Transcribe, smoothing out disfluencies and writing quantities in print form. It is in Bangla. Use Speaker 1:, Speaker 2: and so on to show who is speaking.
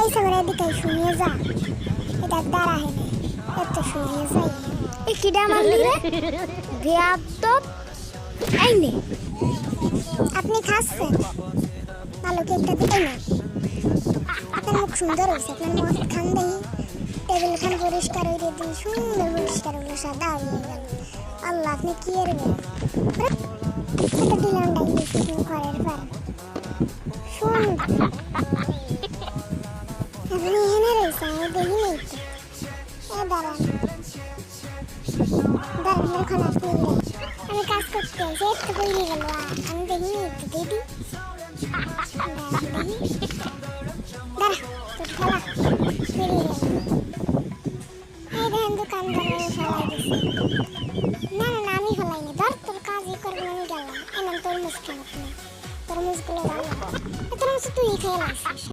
Speaker 1: এই সামনে দিকে শুনিয়ে যা এটা দাঁড়া হে এত শুনিয়ে যাই এই কিডা মারলি রে বেয়াদব এই নে আপনি খাচ্ছেন ভালো কেকটা দিতে না আপনার মুখ সুন্দর হয়েছে আপনার মদ খান দেখি টেবিল খান পরিষ্কার হয়ে দিন সুন্দর পরিষ্কার হলো সাদা হয়ে গেল আল্লাহ আপনি কি এরবেন এটা দিলাম ডাইলে ঘরের পার শুন আপনি এখানে রয়েছে আমি দেখি নেই তো দাঁড়ান দাঁড়ান এখন আপনি আমি কাজ করতে আছি একটু করে গেল আমি দেখি নেই তো দিদি